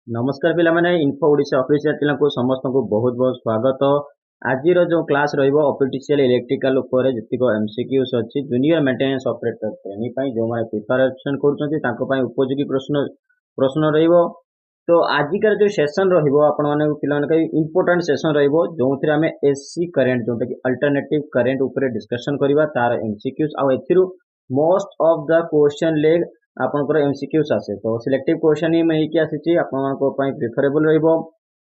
नमस्कार पिला माने इन्फो ओडिशा ऑफिशियल चैनल को समस्त को बहुत बहुत स्वागत। आज जो क्लास रहिबो ऑफिशियल इलेक्ट्रिकल ऊपर जतिको एमसीक्यूज अछि जूनियर मेंटेनेंस ऑपरेटर ट्रेनिंग पई जो माने प्रिपरेशन करछन्ती ताको पई उपयोगी प्रश्न प्रश्न रहिबो। तो आजिकार जो सेशन रहिबो आपण माने पिला माने इंपोर्टेंट सेशन रहिबो जोंथिरे हमें एसी करंट जोंटा कि अल्टरनेटिव करंट ऊपर डिस्कशन करबा तार एमसीक्यूज आ एथिरु मोस्ट ऑफ द क्वेश्चन लेग आपनकर एमसीक्यूज आसे तो सिलेक्टिव क्वेश्चन ही मैं कि आसी आपनको पई प्रिफरेबल रहिबो।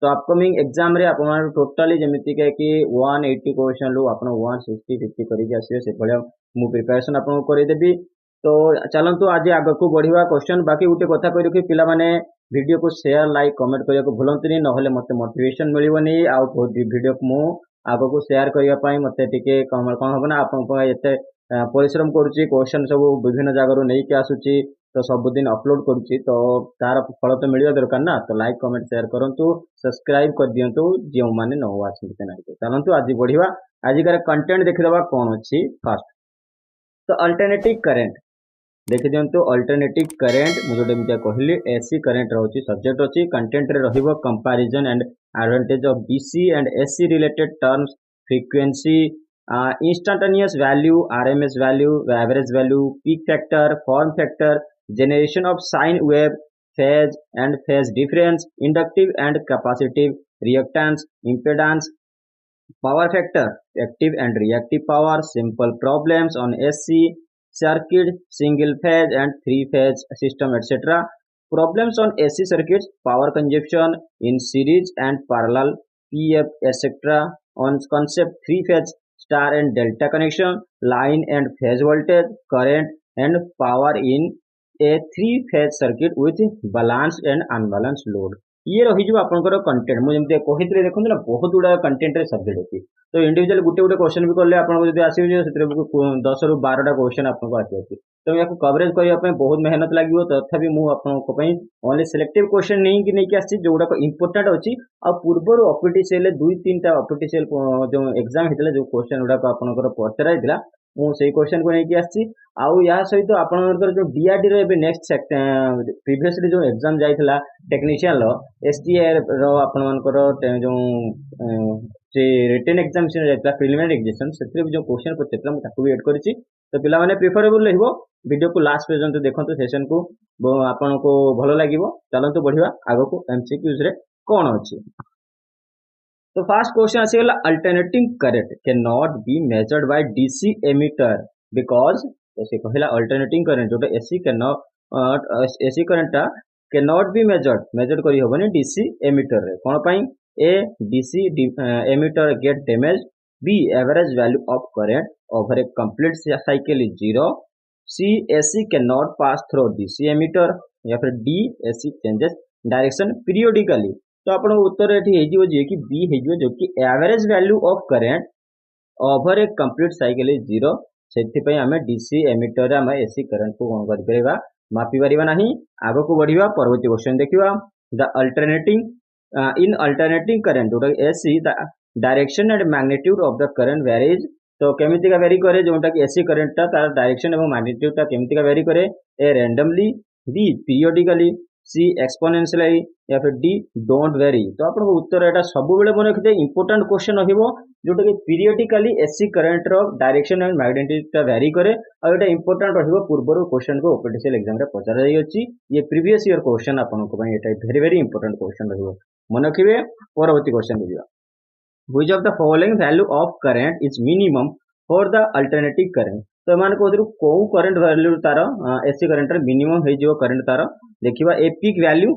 तो अपकमिंग एग्जाम रे आपन टोटली जेमिति कि 180 क्वेश्चन लो आपन 160 50 करिक आसीबे से भलिया मु प्रिपरेशन आपन करि देबी। तो चलंतु आज आग को बढ़िया क्वेश्चन बाकी गुटे कथा कहि रखि पिला माने वीडियो को शेयर लाइक कमेंट करिया को भूलंतुनी नहले मते मोटिवेशन मिलिबनी आ वीडियो को मु आग को शेयर करिया पई मते टिके कोन होबना आपन पई एते परिश्रम करूची क्वेश्चन सब विभिन्न जगह नहीं के आसुची तो सबुदिन अपलोड करुच्ची तो तार फल तो मिलवा दरकार ना। तो लाइक कमेंट शेयर करंतु सब्सक्राइब कर दियंतु जो माने न हुआ चैनल को। चलंतु आज बढ़िया आजिकार कंटेंट देखिदबा कोन अछि। फर्स्ट तो अल्टरनेटिव करंट देखि दियंतु अल्टरनेटिव करंट मु जोटे मिटा कहली एसी करंट रहउची सब्जेक्ट अछि कंटेंट रे रहिबो comparison and advantage of DC and AC related terms frequency instantaneous value rms value average value peak factor form factor generation of sine wave phase and phase difference inductive and capacitive reactance impedance power factor active and reactive power simple problems on AC circuit single phase and three phase system etc problems on AC circuits power consumption in series and parallel PF etc on concept three phase star and delta connection line and phase voltage current and power in a three phase circuit with balanced and unbalanced load ये रही आपंकर content मुझे कहते देखो ना बहुत गुड़ा content subject अच्छी तो इंडिविजुअल गुटे गुटे क्वेश्चन भी कले आपको आसवे 10 ରୁ 12टा क्वेश्चन आपको आसी तो या कवरेज करने बहुत मेहनत लगे तथापि मुझे ओनली सिलेक्टिव क्वेश्चन नहीं कि आसी जो गुड़ाक इंपोर्टाट अच्छी आ पूर्वर ऑफिशियल 2-3टा ऑफिशियल जो एग्जाम होता जो क्वेश्चन गुड़ाक आपंकर पचरा मुझे क्वेश्चन को लेकिन आसी आउ या सहित आपंकर जो डीआरडी रो नेक्स्ट प्रीवियसली जो एग्जाम जाइथिला टेक्नीशियन एसटीआर रो आपनकर जो से रिटन एग्जामिनेशन जाइथिला प्रिलिमिनरी एग्जामिनेशन सेतिर जो क्वेश्चन पचरा मु ताको भी ऐड करिछि तो पिला माने प्रिफरेबल रहइबो वीडियो को लास्ट पर्यंत देखंतु सेशन को आपनको भलो लागिवो। चलंतु बढ़िया आगो को एमसीक्यूज रे कोन अछि। तो फर्स्ट क्वेश्चन आसीगला alternating current can not be measured by DC ammeter because तो से कहला अल्टरनेटिंग करंट जोटा AC can not AC current can not be measured करी होबनी डीसी एमिटर रे कोन पई A DC ammeter get damage B average value of current over a complete cycle is 0 C AC can not pass through DC ammeter या फिर D AC changes direction periodically. तो आप उत्तर ये जे कि बी हो जो कि average value of current over a complete cycle is 0 से आम डीसी एमिटर आम एसी करंट को कौन कर मापी पार ना। आग को बढ़िया परवर्ती क्वेश्चन देखा the alternating in alternating current जोटा AC the direction and magnitude of the current varies तो केमितिका वेरी करे जोटा कि एसी करंट तार डायरेक्शन और मैग्नीट्यूड केमितिका वेरी करे A randomly B periodically C exponentially या फिर डी डोंट वेरी। तो आप उत्तर यहाँ सब मन रखिए इंपोर्टाट क्वेश्चन रहा जोटा कि पीरियडिकली एसी करंट रो डायरेक्शन एंड मैग्नेटिक वेरी करे और यहाँ इंपोर्टाट रहा पूर्व क्वेश्चन को ओपीटीसीएल एग्जाम रे पचरा जाइए ये प्रीवियस ईयर क्वेश्चन आपको वेरी वेरी इंपोर्टाट क्वेश्चन रहा मन रखिए। परवर्ती क्वेश्चन को which of the following value of current is minimum for the alternative current तो एम कौ करंट वैल्यू तार एसी करंट मिनिमम हो करंट तार देखा A peak value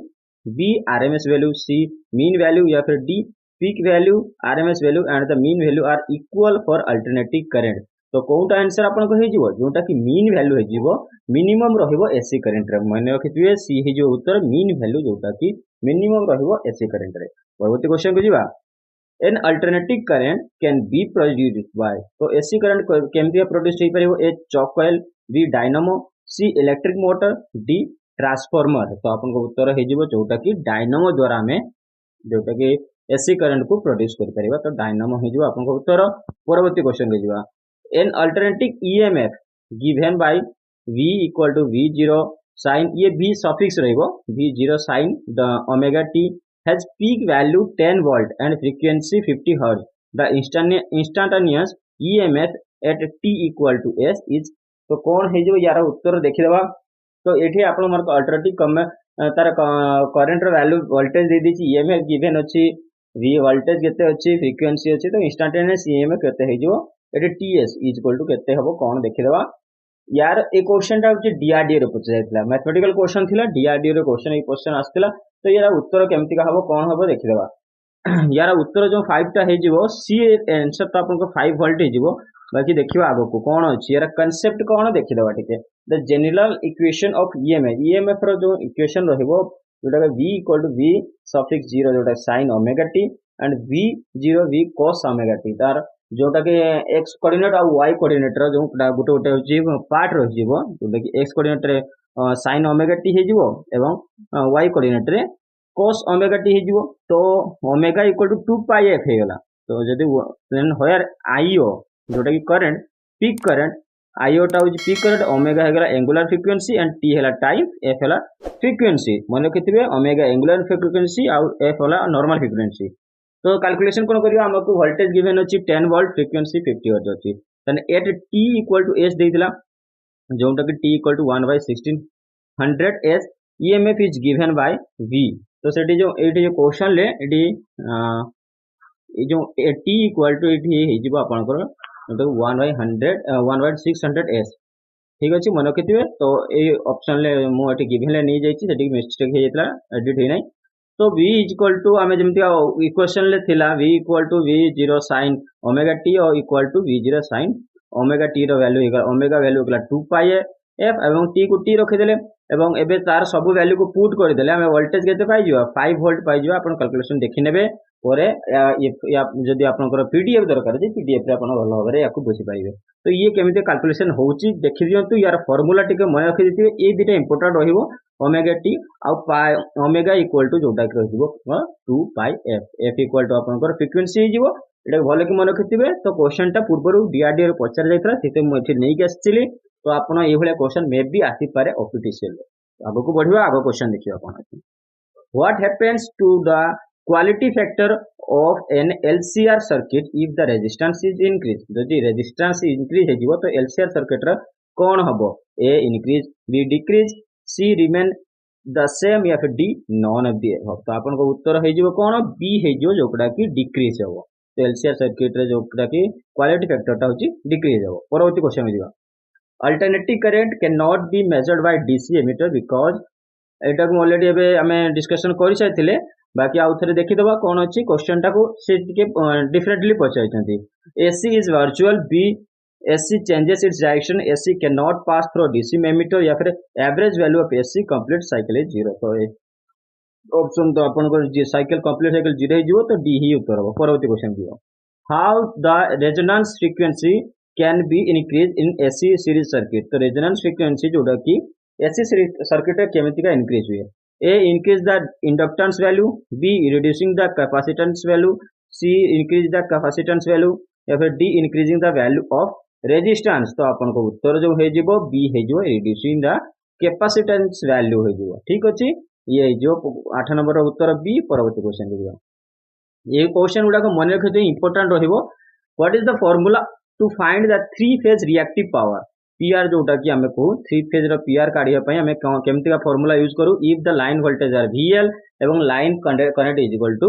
B RMS value C mean value या फिर D peak value RMS value and the mean value are equal for alternative current. तो कौटा आंसर आपको जोटा कि मीन वैल्यू हो मिनिमम रहिबो एसी करंट रे मन रखिथिबे सी हो उत्तर मीन वैल्यू जोटा कि मिनिमम रहिबो एसी करंट रे। परवर्ती क्वेश्चन को जीवा an alternative current can be produced by तो एसी करंट केमती प्रोड्यूस हो पारिबो ए चॉक कॉइल बी डायनामो सी इलेक्ट्रिक मोटर डी ट्रांसफॉर्मर। तो आपनको उत्तर हो जोटा कि डायनामो द्वारा आम जोटा कि एसी करंट को प्रोड्यूस कर परिबा तो डायनामो हो आपनको उत्तर। परवर्ती क्वेश्चन को जीवा an alternative EMF given by V equal to V0 sine ये v सफिक्स रहिबो v0 sin the omega t has peak value 10 volt and frequency 50 hertz. The instantaneous EMF at t equal to s is तो कौन है जो यार उत्तर देखिदेवा। तो ये आप अल्टरनेटिव तार करेन्ट वैल्यू वोल्टेज दे दी ईएमएफ गिवन अच्छी वी वोल्टेज केते अच्छी फ्रिक्वेंसी अच्छी तो इंस्टांटेनियस ईएमएफ केते हे जो at TS is equal to केते हबो कौन देखिदेवा। यार ए क्वेश्चन टा होची डीआरडीओ रे पूछाइतला मैथमेटिकल क्वेश्चन थिला डीआरडीओ रे क्वेश्चन ए क्वेश्चन आस्थिला तो यार उत्तर केमति का हबो कौन हबो देखिदेवा। यार उत्तर जो 5 टा हे जिवो सी आंसर तो आपन को 5 वोल्ट हे जिवो बाकी देखिबा आगो को कौन अछि यार कांसेप्ट कौन देखिदेवा ठीक है। The general equation of EMF रो जो इक्वेशन रहइबो जोटा v equal to v suffix 0 जोटा sin omega t and v0 v cos omega t तार जोटा कि x कोऑर्डिनेट और y कोऑर्डिनेट रो जो गोटे गोटे होची पार्ट रहि जिवो जोटा कि x कोऑर्डिनेट रे sin ओमेगा t हे जिवो एवं y कोऑर्डिनेट रे cos ओमेगा t हे जिवो तो omega equal to 2 pi f हे गला। तो जदी देन होयर io जोटा कि करंट पीक करंट आईओटा हूँ पीक करंट ओमेगा है एंगुलर फ्रिक्वेंसी एंड टी है टाइम एफ है फ्रिक्वेंसी मन रखिथे ओमेगा एंगुलर फ्रिक्वेंसी आउ एफ है नॉर्मल फ्रिक्वेंसी। तो कैलकुलेशन कौन करियो हमको वोल्टेज गिवन अछि 10 वोल्ट फ्रिक्वेंसी 50 हर्ट्ज अछि तने at T equal to S देइतला जोटा कि T equal to 1/1600 S EMF is given by V. तो सेठी जो एठी जो क्वेश्चन ले एठी जो टी इक्वल टू एठी हे जिवो आपनकर 1/600 एस ठीक अच्छे मन रखिथे। तो ये ऑप्शन ले मुझे गिवन ले नहीं जाइए मिस्टेक हो जाता एडिट ही नहीं। तो v इक्वल टू आम जमी इक्वेशन ले थिला v equal to v0 sin omega t और equal to v0 sin omega t रो वैल्यू ओमेगा वैल्यू होगा 2 पाई एफ एवं t को t रखिदेले एवं एबे तार सब वैल्यू को पुट करदेले आम वोल्टेज केते पाई जिवा 5 वोल्ट पाई जिवा। आपण कैलकुलेशन देखि नेबे परे जदि आपनकर पीडीएफ दरकार जे पीडीएफ रे आपण भलो भाबरे याकू बुझी पाइबे। तो ये केमिति कैलकुलेशन होउची देखि दियंतु यार फार्मूला टिके मन रखि दिथिबे ए दिटा इंपोर्टेंट रहिबो ओमेगा टी आ पाई ओमेगा इक्वल टू जोटा कि रहिबो 2 पाई एफ इक्वल टू आपनकर फ्रिक्वेंसी हिजिबो एटा भलो कि मन रखिथिबे। तो क्वेश्चन टा पूर्वरु डीआरडी रे पचार जायत्रा सेते मु एठी नै के आछिली तो आपण ए भले क्वेश्चन मे बी आसी पारे ऑफिशियल आगो को बढ़िबा आगो क्वेश्चन देखियो आपण अछि what happens to the quality factor of an LCR circuit if the resistance is increase जदि रेजिस्टेंस इंक्रीज हे जिवो तो एलसीआर सर्किट रा कोन हबो A increase B decrease C remain the same या फिर D none of the above. तो आपन को उत्तर हे जिवो कोन बी हे जिवो जोकड़ा कि डिक्रीज हबो। तो एलसीआर सर्किट रे जोकड़ा कि क्वालिटी फैक्टर टा होची डिक्रीज हबो। परवर्ती क्वेश्चन में जिवा alternative current can not be measured by DC ammeter because एटा को ऑलरेडी एबे हमें डिस्कशन करि साइथिले बाकी आउ थे देखीदबा कौन अच्छी क्वेश्चन टाको से डिफरेंटली पचाई AC is virtual B AC changes its direction AC can not pass through DC ammeter या फिर average value of AC complete cycle is 0। तो ऑप्शन तो आपन को साइकिल कंप्लीट साइकिल 0 ही जिवो तो डी ही उत्तर हो। परवर्ती क्वेश्चन दियो how the resonance frequency can be increase in AC series circuit. तो रेजोनेंस फ्रीक्वेंसी जोटा कि एसी सीरीज सर्किट केमिति का इंक्रीज हुए A increase the inductance value, B reducing the capacitance value, C increase the capacitance value या फिर D increasing the value of resistance। तो अपन को उत्तर जो है जीवो B है जो reducing the capacitance value है जीवो ठीक अच्छी ये जो 8 नंबर उत्तर B। परवर्ती क्वेश्चन दियो ये क्वेश्चन गुडा को मन रखते इंपोर्टेंट रहिबो what is the formula to find the 3 phase reactive power PR जोटा कि आमे को 3 फेज रो पीआर काढिया पई आमे केमति का फार्मूला यूज करू if the line voltage are VL एवं line current is equal to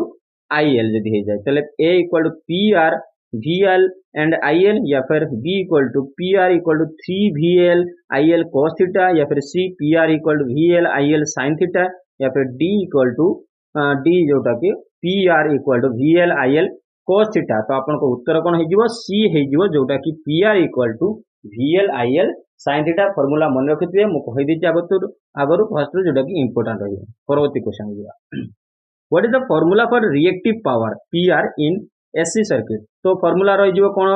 IL जदी हे जाय तले A equal to PR VL and IL या फिर B equal to PR equal to 3 VL IL cos theta या फिर C PR equal to VL IL sin theta या फिर डी इक्वल टू डी जोटा कि PR equal to VL IL cos theta. तो आपन को उत्तर कोन हे जिवो सी हे जिवो जोटा कि PR equal to VL IL sin theta formula मन रखिथे मु कहि दिछि आगरु फर्स्ट जोटा कि इंपोर्टेंट रही। परवर्ती क्वेश्चन दिया what is the formula for reactive power PR in AC circuit. तो फार्मूला रही जिवो कोन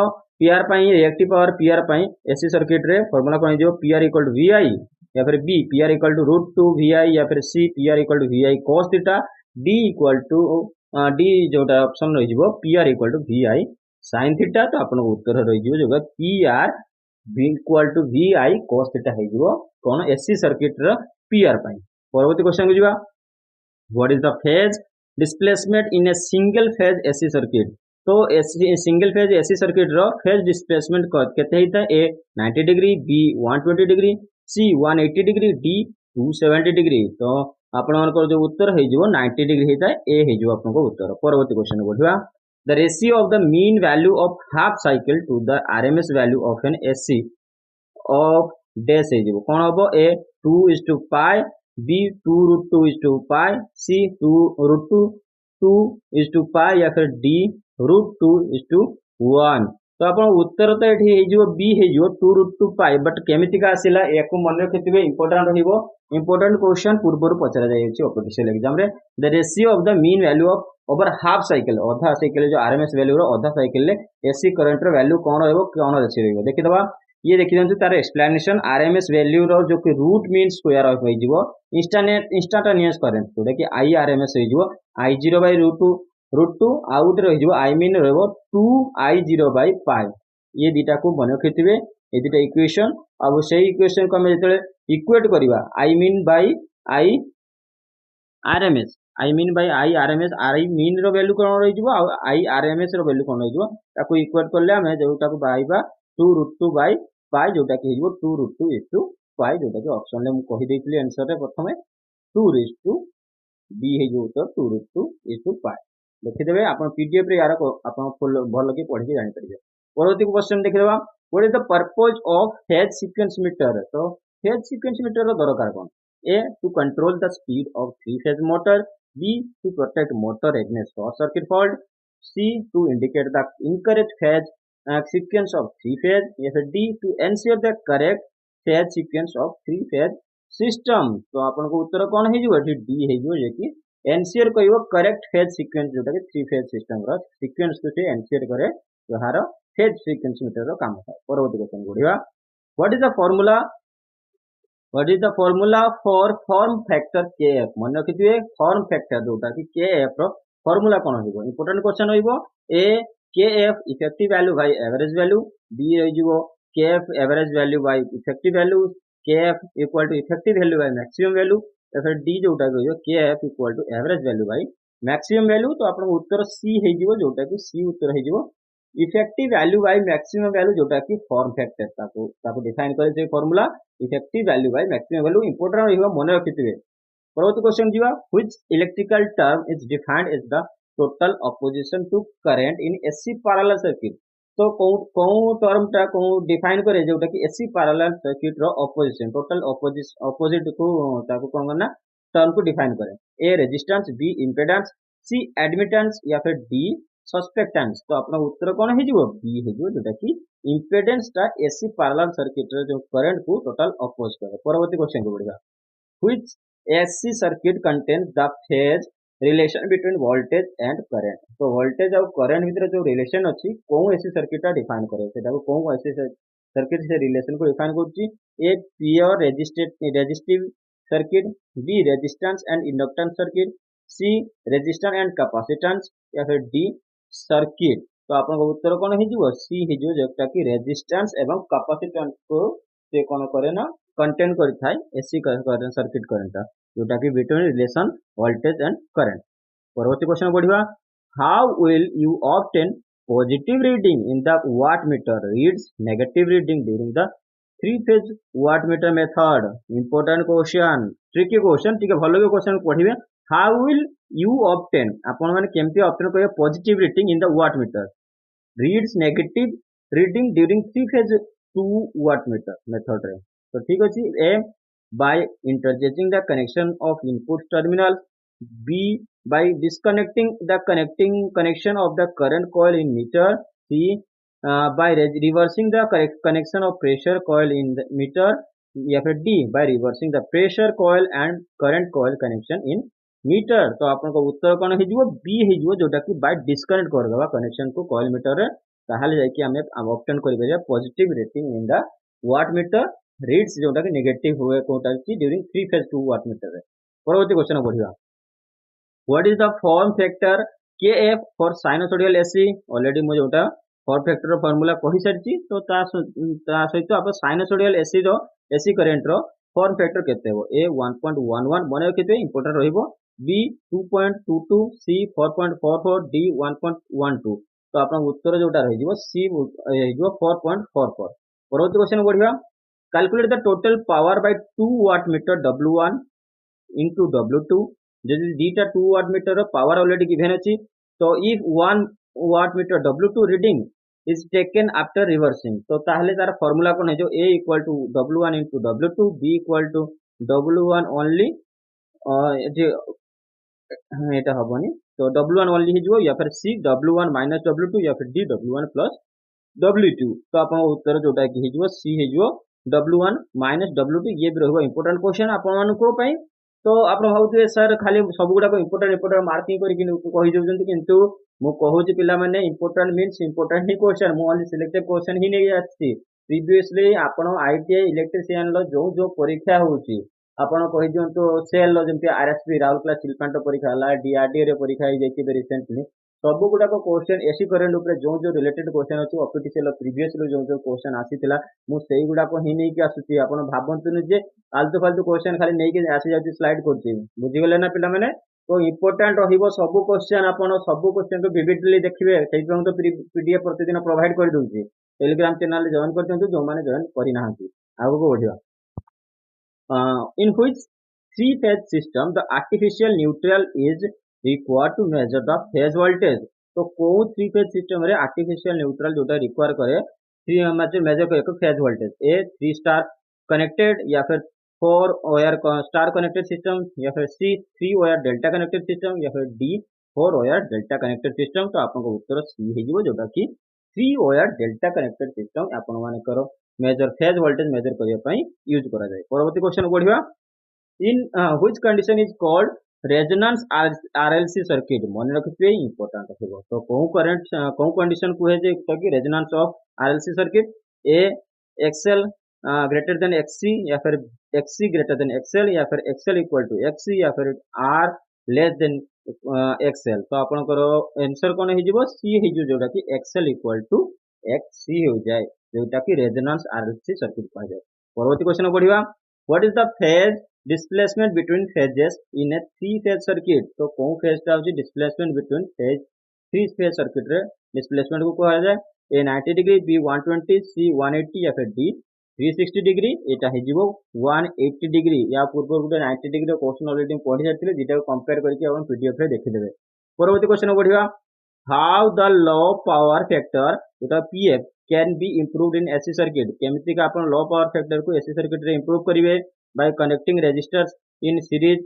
PR पई रिएक्टिव पावर PR पई एसी सर्किट रे फार्मूला कोन जिवो PR इक्वल टू VI या फिर B PR equal to √2 VI या फिर C PR equal to VI cos theta D equal to D जोटा ऑप्शन रही जिवो PR equal to VI sin theta. तो आपन उत्तर रही जिवो जो PR equal to VI cos theta है जिवो कोन एसी सर्किट रो पीआर पाई परवर्ती क्वेश्चन को जीवा what is the phase displacement in a single phase AC circuit तो सिंगल फेज एसी सर्किट रो फेज डिस्प्लेसमेंट केते हिता A 90 degree B 120 degree C 180 degree D 270 degree तो आपण मानकर जो उत्तर हे जिवो 90 डिग्री हिता ए हे जिवो आपन को उत्तर परवर्ती क्वेश्चन बढ़िवा the ratio of the mean value of half cycle to the RMS value of an AC of dash हे जिवो कोन हबो ए 2:पाई बी 2√2:पाई सी 2√2:2 या फिर डी √2:1 तो आपण उत्तर तो एठी हे जिवो बी हे जिवो 2√2 बट केमिति का आसिला एको मन रखिथिबे इंपोर्टेंट रहिबो इंपोर्टेंट क्वेश्चन पूर्वरु पचरा जायछि ऑफिशियल एग्जाम रे the ratio of the mean value of over half cycle आधा साइकिल जो आरएमएस वैल्यू रो आधा साइकिल ले एसी करंट रो वैल्यू कोन रहबो कोन रेशियो रहबो देखि दबा ये देखि दंतु तार एक्सप्लेनेशन आरएमएस वैल्यू रो जो कि रूट मीन स्क्वायर ऑफ होई जिवो इंस्टेंटेनियस करंट तो देखि आई आरएमएस होई जिवो I0/√2 आउट रही जो आई मीन रहबो 2I0/पाई ये दिटा को मन रखिथिबे ए दिटा इक्वेशन अब सेही इक्वेशन को हम जेतले इक्वेट करबा I mean by I RMS I mean by I RMS I mean रो वैल्यू कोन रही जिवो आई आरएमएस रो वैल्यू कोन रही जिवो ताको इक्वेट करले हम जोटा को बाइबा 2√2/पाई जोटा कि हिजो 2√2:पाई जोटा कि ऑप्शन ले मु कहि देइतली आंसर रे प्रथमे 2 बी हे जो उत्तर 2√2:पाई देखिदेवे आपण पीडीएफ रे यार को आपण भल के पढ़ी जानि परिबे परवर्ती क्वेश्चन देखिदेबा what is the purpose of phase sequence meter तो फेज सीक्वेंस मीटर रो दरकार कोन A to control the speed of three phase motor B to protect motor against short circuit fault C to indicate the incorrect phase sequence of three phase या फिर D to ensure the correct phase sequence of three phase system तो आपन को उत्तर कोन हे जिवो D हे जिवो जे कि NCR कहिवो correct phase sequence जोटा कि थ्री फेज सिस्टम रो सीक्वेंस को से एनसीआर करे जहार फेज सीक्वेंस मीटर रो काम है परवर्ती क्वेश्चन गुडिवा what is the formula for form factor KF मन रखिथिबे फॉर्म फैक्टर जोटा कि केएफ रो फार्मूला कोन होइबो इंपोर्टेंट क्वेश्चन होइबो A KF effective value by average value B रहि जिवो KF average value by effective value KF equal to effective value by maximum value या फिर डी जोटा को KF equal to average value by maximum value तो आपन उत्तर सी हे जिवो जोटा कि सी उत्तर हे जिवो effective value by maximum value जोटा कि फॉर्म फैक्टर ताको डिफाइन करे जे formula effective value by maximum value important रहिबो मन रखिथिबे परवर्ती क्वेश्चन जीवा which electrical term is defined as the total opposition to current in AC parallel circuit तो को टर्म टा को डिफाइन करे जोटा कि एसी पैरेलल सर्किट रो ऑपोजिशन टोटल ऑपोजिट को ताको कोन करना टर्म को डिफाइन करे ए रेजिस्टेंस बी इंपेडेंस सी एडमिटेंस या फिर डी सस्पेक्टेंस तो अपना उत्तर कोन हे जिवो बी हे जिवो जोटा कि इंपेडेंस टा एसी पैरेलल सर्किट रो जो करंट को टोटल ऑपोज करे परवर्ती क्वेश्चन को बढ़िया which AC circuit contains the phase relation between voltage and current तो वोल्टेज और करंट भीतर जो रिलेशन अछि को एसी सर्किट टा डिफाइन करे सेटा को एसी सर्किट से रिलेशन को डिफाइन करछि A pure resistive circuit B resistance and inductance circuit C resistance and capacitance या फिर डी सर्किट तो आपन को उत्तर कोन हे जिवो सी हे जो जेटा कि रेजिस्टेंस एवं कैपेसिटेंस को से कोन करे ना कंटेन करथाय एसी करंट सर्किट करंट जोटा कि between relation voltage and current परवर्ती क्वेश्चन बढ़िया how will you obtain positive reading in the watt meter reads negative reading during the three phase watt meter method important question tricky question ठीक है भलो के question पढ़िबे how will you obtain आपण माने केमती ऑब्टेन करे positive reading in the watt meter reads negative reading during three phase two watt meter method रे तो ठीक अछि ए by interchanging the connection of input terminal b by disconnecting the connection of the current coil in meter c by reversing the connection of pressure coil in the meter या फिर D by reversing the pressure coil and current coil connection in meter तो आपन को उत्तर कोन हे जिवो B हे जिवो जोटा कि by disconnect कर देबा कनेक्शन को coil meter रे ताहाले जाय कि हमें ऑप्शन करिबे positive rating in the watt meter reads जोटा कि नेगेटिव हुए कोटा कि during three phase two watt meter रे परवर्ती क्वेश्चन बढ़िया what is the form factor KF for sinusoidal AC already मो जोटा फॉर्म फैक्टर रो फार्मूला कहि सरची तो ता सहित आप साइनसोइडल एसी रो एसी करंट रो फॉर्म फैक्टर केते हो ए 1.11 मन रखिथे इंपोर्टेंट रहिबो बी 2.22 सी 4.44 डी 1.12 तो आपन उत्तर जोटा रहि जिवो सी जो 4.44 परवर्ती क्वेश्चन बढ़िया calculate the total power by 2 watt meter W1 into W2 जदि दीटा 2 watt meter power already given अछि तो if 1 watt meter W2 reading is taken after reversing तो ताहले तार फार्मूला कोन है जो a equal to W1 into W2 b equal to W1 only जे एटा हबनी तो W1 only ही जो या फिर c W1 minus W2 या फिर d W1 plus W2 तो आपन उत्तर जोटा कि हिजो c हिजो W1 minus W2 ये भी रहबो इंपोर्टेंट क्वेश्चन आपन मानको पई तो आपण भाबुथे सर खाली सब गुडा को इंपोर्टेंट मार्किंग करि कहि दउछन किंतु मु कहूची पिला माने इंपोर्टेंट मीन्स इंपोर्टेंट ही क्वेश्चन मु ओनली सिलेक्टेड क्वेश्चन ही नहीं आछि प्रीवियसली आपण आईटीआई इलेक्ट्रिशियन लो जो जो परीक्षा होउची आपण कहि दियंतो सेल लो जेमति आरएसपी राउरकेला चिलपांट परीक्षा हला डीआरडी रे परीक्षा ही जाइछि रिसेंटली सब गुडा को क्वेश्चन एसी करेंट ऊपर जो जो रिलेटेड क्वेश्चन अछि ऑफिशियल प्रीवियसली जो जो क्वेश्चन आसीतिला मु सेही गुडा को ही नहीं कि आसुची आपण भाबंतुनु जे आलतू फालतू क्वेश्चन खाली नहीं कि आसी जाउची स्लाइड करची बुझि गेले ना पिला माने तो इंपोर्टेंट रहिबो सब क्वेश्चन आपण सब क्वेश्चन को विविडली देखिबे सेहि तो पीडीएफ प्रतिदिन प्रोवाइड कर दउची टेलीग्राम चैनल जॉइन कर दियंतु जो माने जॉइन करि नाहंती आगो को बढ़िया in which three phase system the artificial neutral is required to measure the phase voltage तो को थ्री फेज सिस्टम रे आर्टिफिशियल न्यूट्रल जोटा रिक्वायर करे थ्री मतलब मेजर करे फेज वोल्टेज ए 3 स्टार कनेक्टेड या फिर 4 वायर स्टार कनेक्टेड सिस्टम या फिर सी 3 वायर डेल्टा कनेक्टेड सिस्टम या फिर D 4 wire delta connected system तो आपन को उत्तर सी हे जिवो जोटा कि 3 वायर डेल्टा कनेक्टेड सिस्टम आपन माने करो मेजर फेज वोल्टेज मेजर करिया पई यूज करा जाय परवर्ती क्वेश्चन बढ़िया in which condition is called resonance RLC circuit मन रखिथे इंपोर्टेंट होबो तो को कंडीशन को है जे कि resonance of RLC circuit A XL greater than एक्ससी या फिर एक्ससी ग्रेटर देन एक्सएल या फिर एक्सएल इक्वल टू एक्ससी या फिर आर लेस देन एक्सएल तो आपन करो आंसर कोन हे जिवो सी हे जो जोटा कि एक्सएल इक्वल टू एक्ससी हो जाए जोटा कि रेजोनेंस आरएलसी सर्किट कहा जाए परवर्ती क्वेश्चन बढ़िया what is the phase displacement between phases in A three phase circuit तो को फेज टा होची displacement between phase three phase circuit रे डिस्प्लेसमेंट को कहा जाए ए 90 डिग्री बी 120 सी 180 या फिर डी 360 डिग्री एटा हे जिवो 180 डिग्री या पूर्व गुटे 90 डिग्री रो क्वेश्चन ऑलरेडी पढि जाथिले जेटा को कंपेयर करके अपन पीडीएफ रे देखि देबे परवर्ती क्वेश्चन बढ़िया how the low power factor जोटा PF can be improved in AC circuit केमिति का अपन लो पावर फैक्टर को एसी सर्किट रे इंप्रूव करिवे by connecting resistors in series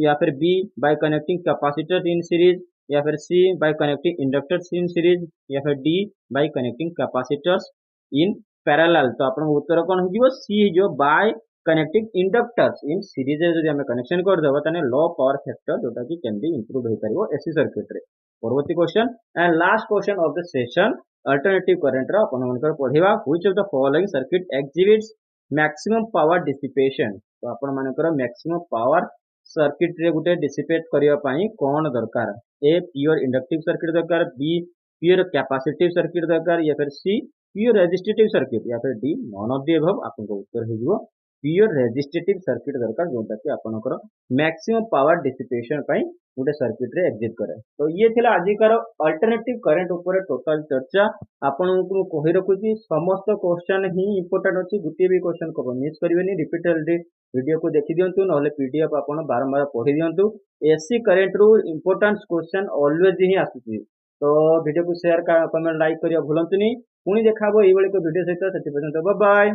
या फिर B by connecting capacitors in series या फिर C by connecting inductors in series या फिर D by connecting capacitors in parallel तो अपन उत्तर कोन हो जिवो C जो by connecting inductors in series रे जदि हम कनेक्शन कर देबो तने लो पावर फैक्टर जोटा कि कैन बी इंप्रूव हो परिबो एसी सर्किट रे परवर्ती question and last question of the session alternative current रा अपन मनकर पढिबा which of the following circuit exhibits maximum power dissipation तो आपण मानकर मैक्सिमम पावर सर्किट रे गुटे डिसिपेट करिया पई कोन दरकार ए प्योर इंडक्टिव सर्किट दरकार बी प्योर कैपेसिटिव सर्किट दरकार या फिर सी प्योर रेजिस्टिव सर्किट या फिर D none of the above आपन को उत्तर हे जिवो प्योर रेजिस्टिव सर्किट दरकार जोटा कि आपनकर मैक्सिमम पावर डिसिपेशन पई गुटे सर्किट रे एग्जिट करे तो ये थिला आजिकार अल्टरनेटिव करंट ऊपर टोटल चर्चा आपन को कहि रखुची समस्त क्वेश्चन ही इंपोर्टेंट अछि गुटे भी क्वेश्चन को मिस करिवेनी रिपीटेडली वीडियो को देखि दियंतु नले पीडीएफ आपन बारंबार पढि दियंतु एसी करंट रू इंपोर्टेंट क्वेश्चन ऑलवेज ही आसुची तो वीडियो को शेयर कमेंट लाइक करिया भूलंतुनी पुनी देखाबो एई बळे को वीडियो सहित सेति पर्यंत बाय बाय।